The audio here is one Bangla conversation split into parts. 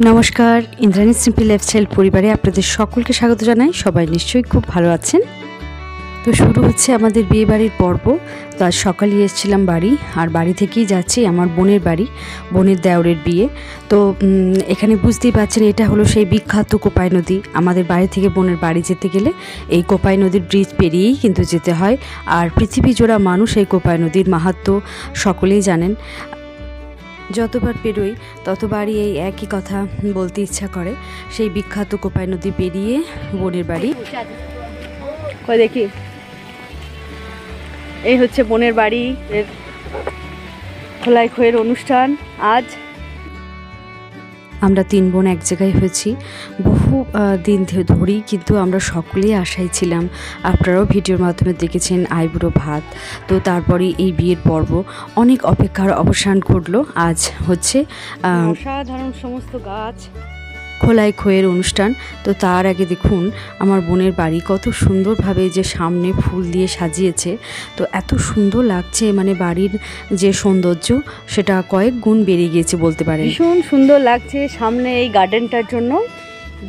নমস্কার, ইন্দ্রাণী সিম্পল লাইফস্টাইল পরিবারে আপনাদের সকলকে স্বাগত জানাই। সবাই নিশ্চয়ই খুব ভালো আছেন। তো শুরু হচ্ছে আমাদের বিয়ে বাড়ির পর্ব। তো আজ সকালে এসেছিলাম বাড়ি, আর বাড়ি থেকেই যাচ্ছি আমার বোনের বাড়ি, বোনের দেওরের বিয়ে। তো এখানে বুঝতেই পারছেন, এটা হলো সেই বিখ্যাত কোপাই নদী। আমাদের বাড়ি থেকে বোনের বাড়ি যেতে গেলে এই কোপাই নদীর ব্রিজ পেরিয়েই কিন্তু যেতে হয়। আর পৃথিবী জোড়া মানুষ এই কোপাই নদীর মাহাত্ম্য সকলেই জানেন। যতবার পেরোই ততবারই এই একই কথা বলতে ইচ্ছা করে, সেই বিখ্যাত কোপাই নদী পেরিয়ে বোনের বাড়ি। দেখি, এই হচ্ছে বোনের বাড়ি, খোলাই খোয়ের অনুষ্ঠান। আজ আমরা 3 বোন এক জায়গায় হয়েছি বহু দিন ধরেই, কিন্তু আমরা সকলেই আশায় ছিলাম। আপনারাও ভিডিওর মাধ্যমে দেখেছেন আইবুড়ো ভাত। তো তারপরে এই বিয়ের পর্ব, অনেক অপেক্ষার অবসান ঘটলো। আজ হচ্ছে অসাধারণ সমস্ত গাছ, খোলাই খোয়ের অনুষ্ঠান। তো তার আগে দেখুন আমার বোনের বাড়ি কত সুন্দরভাবে যে সামনে ফুল দিয়ে সাজিয়েছে। তো এত সুন্দর লাগছে, মানে বাড়ির যে সৌন্দর্য সেটা কয়েক গুণ বেড়ে গিয়েছে বলতে পারেন। ভীষণ সুন্দর লাগছে সামনে এই গার্ডেনটার জন্য,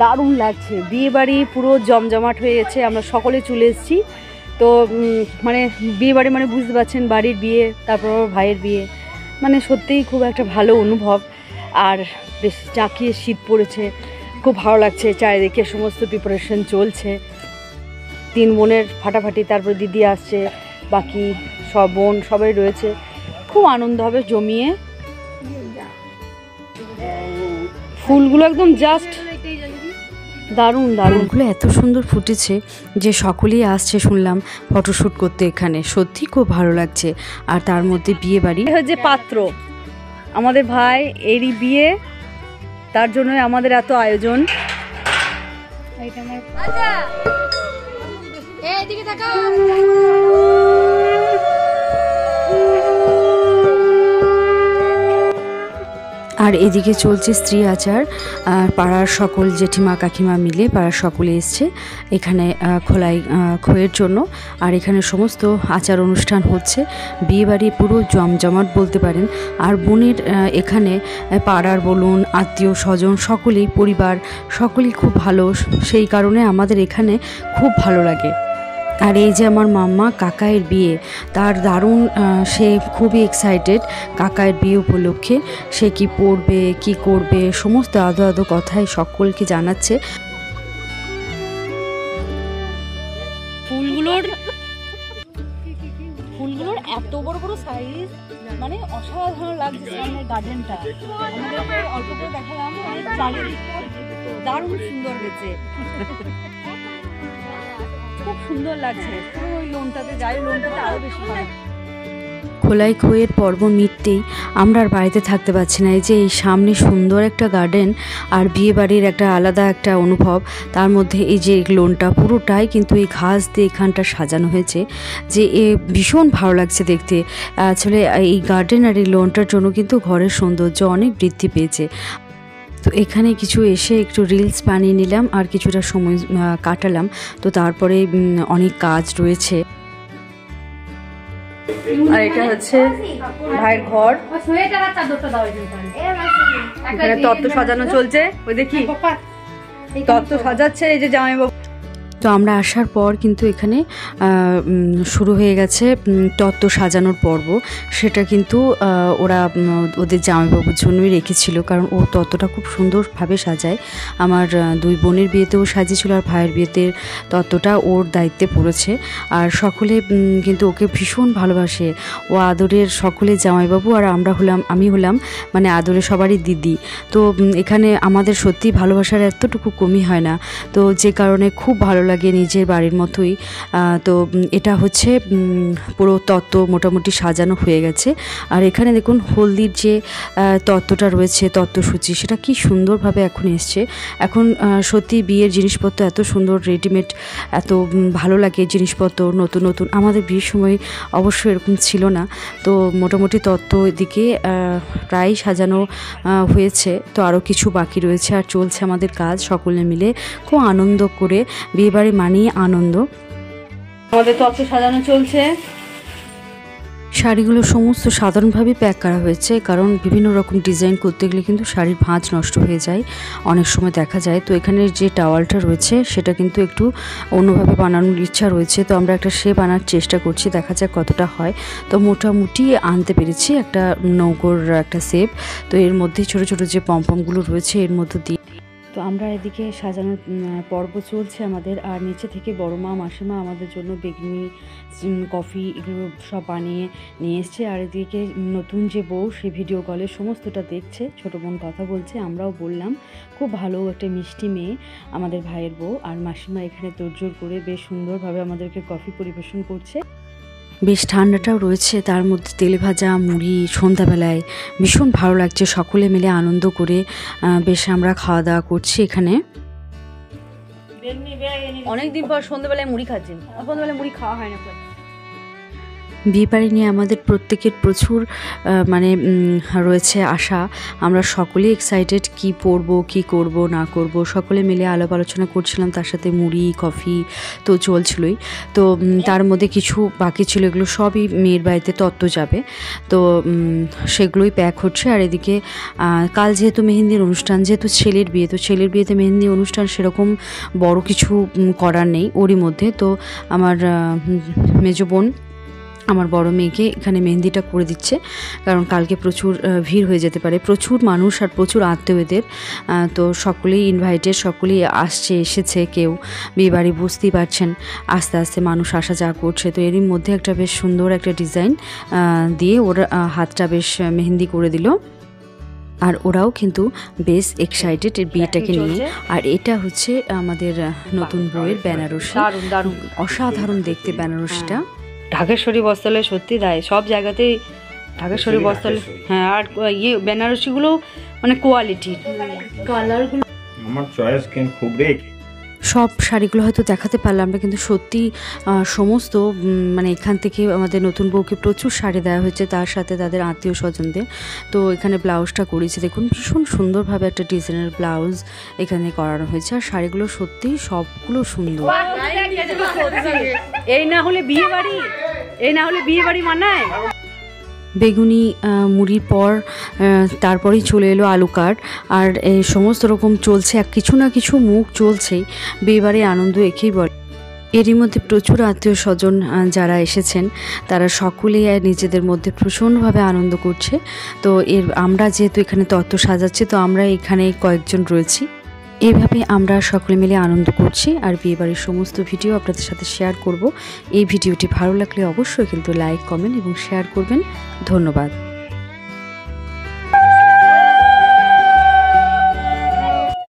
দারুণ লাগছে। বিয়ে বাড়ি পুরো জমজমাট হয়ে গেছে, আমরা সকলে চলে এসেছি। তো মানে বিয়ে বাড়ি মানে বুঝতে পারছেন, বাড়ির বিয়ে, তারপর ভাইয়ের বিয়ে, মানে সত্যিই খুব একটা ভালো অনুভব। আর বেশ জাঁকিয়ে শীত পড়েছে, খুব ভালো লাগছে। চারিদিকে সমস্ত প্রিপারেশন চলছে, 3 বোনের ফাটাফাটি, তারপর দিদি আসছে, বাকি সব বোন সবাই রয়েছে। খুব আনন্দ হবে জমিয়ে। ফুলগুলো একদম জাস্ট দারুণ দারুণ, ফুলগুলো এত সুন্দর ফুটেছে যে সকলেই আসছে শুনলাম ফটোশ্যুট করতে এখানে। সত্যি খুব ভালো লাগছে। আর তার মধ্যে বিয়ে বাড়ি হচ্ছে পাত্র, আমাদের ভাই এরই বিয়ে, তার জন্যই আমাদের এত আয়োজন। আর এদিকে চলছে স্ত্রী আচার। পাড়ার সকল জেঠিমা কাকিমা মিলে পাড়ার সকলে এসছে এখানে খোলাই খোয়ের জন্য। আর এখানে সমস্ত আচার অনুষ্ঠান হচ্ছে, বিয়েবাড়ি পুরো জমজমাট বলতে পারেন। আর বোনের এখানে পাড়ার বলুন, আত্মীয় স্বজন সকলেই, পরিবার সকলেই খুব ভালো, সেই কারণে আমাদের এখানে খুব ভালো লাগে। আর এই যে আমার মাম্মা, কাকায়ের বিয়ে, তার দারুণ, সে খুবই এক্সাইটেড কাকায়ের বিয়ে উপলক্ষে। সে কি পড়বে, কি করবে, সমস্ত আদো আদো কথাই সকলকে জানাচ্ছে। ফুলগুলোর এত বড় বড় সাইজ, মানে অসাধারণ লাগছে। সামনে গার্ডেনটা আমাদেরকে অল্প করে দেখালাম, চারিদিকটা দারুণ সুন্দর হয়েছে, খুব সুন্দর লাগছে। ওই লোনটাতে যাই, লোনটাতে আরো বেশি ভালো। খোলাই খোয়ের পর্ব মিটতেই আমরা আর বাড়িতে থাকতে পারছি না। এই যে এই সামনে সুন্দর একটা গার্ডেন, আর বিয়ে বাড়ির একটা আলাদা একটা অনুভব। তার মধ্যে এই যে লোনটা পুরোটাই কিন্তু এই ঘাস দিয়ে এখানটা সাজানো হয়েছে, যে ভীষণ ভালো লাগছে দেখতে। আসলে এই গার্ডেন আর এই লোনটার জন্য কিন্তু ঘরের সৌন্দর্য অনেক বৃদ্ধি পেয়েছে। তো এখানে কিছু এসে একটু রিলস বানিয়ে নিলাম, আর কিছুটা সময় কাটালাম। তো তারপরে অনেক কাজ রয়েছে। আর এটা হচ্ছে ভাইয়ের ঘর, এখানে তত্ত্ব সাজানো চলছে। ওই দেখি তত্ত্ব সাজাচ্ছে এই যে জামাইবাবু। তো আমরা আসার পর কিন্তু এখানে শুরু হয়ে গেছে তত্ত্ব সাজানোর পর্ব। সেটা কিন্তু ওরা ওদের জামাইবাবুর জন্যই রেখেছিল, কারণ ও তত্ত্বটা খুব সুন্দরভাবে সাজায়। আমার 2 বোনের বিয়েতেও সাজিয়েছিল, আর ভাইয়ের বিয়েতে তত্ত্বটা ওর দায়িত্বে পড়েছে। আর সকলে কিন্তু ওকে ভীষণ ভালোবাসে, ও আদরের সকলের জামাইবাবু। আর আমি হলাম মানে আদরের সবারই দিদি। তো এখানে আমাদের সত্যি ভালোবাসার এতটুকু কমই হয় না। তো যে কারণে খুব ভালো লাগে, নিজের বাড়ির মতোই। তো এটা হচ্ছে পুরো তত্ত্ব মোটামুটি সাজানো হয়ে গেছে। আর এখানে দেখুন হলদির যে তত্ত্বটা রয়েছে, তত্ত্বসূচি, সেটা কি সুন্দরভাবে এখন এসছে। এখন সত্যি বিয়ের জিনিসপত্র এত সুন্দর রেডিমেড, এত ভালো লাগে জিনিসপত্র, নতুন নতুন। আমাদের বিয়ের সময় অবশ্য এরকম ছিল না। তো মোটামুটি তত্ত্ব এদিকে প্রায় সাজানো হয়েছে। তো আরও কিছু বাকি রয়েছে, আর চলছে আমাদের কাজ সকলে মিলে খুব আনন্দ করে। বিয়েবাড়ি মানেই আনন্দ। আমাদের তত্ত্ব সাজানো চলছে, শাড়িগুলো সমস্ত সাধারণভাবে প্যাক করা হয়েছে, কারণ বিভিন্ন রকম ডিজাইন করতে গেলে কিন্তু শাড়ির ভাঁজ নষ্ট হয়ে যায়, অনেক সময় দেখা যায়। তো এখানে যে টাওয়ালটা রয়েছে সেটা কিন্তু একটু অন্যভাবে বানানোর ইচ্ছা রয়েছে, তো আমরা একটা শেপ আনার চেষ্টা করছি, দেখা যাক কতটা হয়। তো মোটামুটি আনতে পেরেছি একটা নৌকোর একটা শেপ। তো এর মধ্যে ছোট ছোট যে পমপমগুলো রয়েছে এর মধ্যে দিয়ে তো আমরা এদিকে সাজানোর পর্ব চলছে আমাদের। আর নিচে থেকে বড় মা মাসিমা আমাদের জন্য বেগনি কফি এগুলো সব বানিয়ে নিয়ে এসছে। আর এদিকে নতুন যে বউ সে ভিডিও কলে সমস্তটা দেখছে, ছোটো বোন কথা বলছে, আমরাও বললাম। খুব ভালো একটা মিষ্টি মেয়ে আমাদের ভাইয়ের বউ। আর মাসিমা এখানে তোড়জোড় করে বেশ সুন্দরভাবে আমাদেরকে কফি পরিবেশন করছে। বেশ ঠান্ডাটাও রয়েছে, তার মধ্যে তেলে ভাজা মুড়ি সন্ধ্যাবেলায় ভীষণ ভালো লাগছে। সকলে মিলে আনন্দ করে বেশ আমরা খাওয়া দাওয়া করছি এখানে। অনেকদিন পর সন্ধ্যাবেলায় মুড়ি খাচ্ছি, সন্ধ্যাবেলায় মুড়ি খাওয়া হয় না। বিয়েবাড়ি নিয়ে আমাদের প্রত্যেকের প্রচুর রয়েছে আশা। আমরা সকলেই এক্সাইটেড, কি পরবো কি করব না করব, সকলে মিলে আলাপ আলোচনা করছিলাম। তার সাথে মুড়ি কফি তো চলছিলই। তো তার মধ্যে কিছু বাকি ছিল, এগুলো সবই মেয়ের বাড়িতে তত্ত্ব যাবে, তো সেগুলোই প্যাক হচ্ছে। আর এদিকে কাল যেহেতু মেহেন্দির অনুষ্ঠান, যেহেতু ছেলের বিয়ে, তো ছেলের বিয়েতে মেহেন্দি অনুষ্ঠান সেরকম বড় কিছু করার নেই ওরই মধ্যে। তো আমার মেজো বোন আমার বড় মেয়েকে এখানে মেহেন্দিটা করে দিচ্ছে, কারণ কালকে প্রচুর ভিড় হয়ে যেতে পারে, প্রচুর মানুষ আর প্রচুর আত্মীয়দের। তো সকলেই ইনভাইটেড, সকলেই এসেছে কেউ বিয়েবাড়ি, বুঝতেই পারছেন আস্তে আস্তে মানুষ আসা যা করছে। তো এরই মধ্যে একটা বেশ সুন্দর একটা ডিজাইন দিয়ে ওর হাতটা বেশ মেহেন্দি করে দিল। আর ওরাও কিন্তু বেশ এক্সাইটেড এর বিয়েটাকে নিয়ে। আর এটা হচ্ছে আমাদের নতুন বউয়ের বেনারসি, অসাধারণ দেখতে বেনারসিটা। ঢাকেশ্বরী বস্ত্রালয় সত্যি তাই, সব জায়গাতেই ঢাকেশ্বরী বস্ত্রালয়। হ্যাঁ, আর বেনারসিগুলো কোয়ালিটি, কালারগুলো আমার চয়েস কিন্তু খুব রেক। সব শাড়িগুলো হয়তো দেখাতে পারলাম না, কিন্তু সত্যি সমস্ত এখান থেকে আমাদের নতুন বউকে প্রচুর শাড়ি দেওয়া হয়েছে, তার সাথে তাদের আত্মীয় স্বজনদের। তো এখানে ব্লাউজটা করেছে, দেখুন ভীষণ সুন্দরভাবে একটা ডিজাইনের ব্লাউজ এখানে করানো হয়েছে। আর শাড়িগুলো সত্যি সবগুলো সুন্দর। এই না হলে বিয়ে বাড়ি মানায়। বেগুনি মুড়ির পর তারপরেই চলে এলো আলু কাট। আর এই সমস্ত রকম চলছে, কিছু না কিছু মুখ চলছেই, বিয়েবাড়ির আনন্দ একেই বলে। এরই মধ্যে প্রচুর আত্মীয় স্বজন যারা এসেছেন তারা সকলেই নিজেদের মধ্যে প্রচণ্ডভাবে আনন্দ করছে। তো আমরা যেহেতু এখানে তত্ত্ব সাজাচ্ছি, তো আমরা এখানে কয়েকজন রয়েছি, এইভাবে আমরা সকলে মিলে আনন্দ করছি। আর বিয়েবাড়ির সমস্ত ভিডিও আপনাদের সাথে শেয়ার করব। এই ভিডিওটি ভালো লাগলে অবশ্যই কিন্তু লাইক, কমেন্ট এবং শেয়ার করবেন। ধন্যবাদ।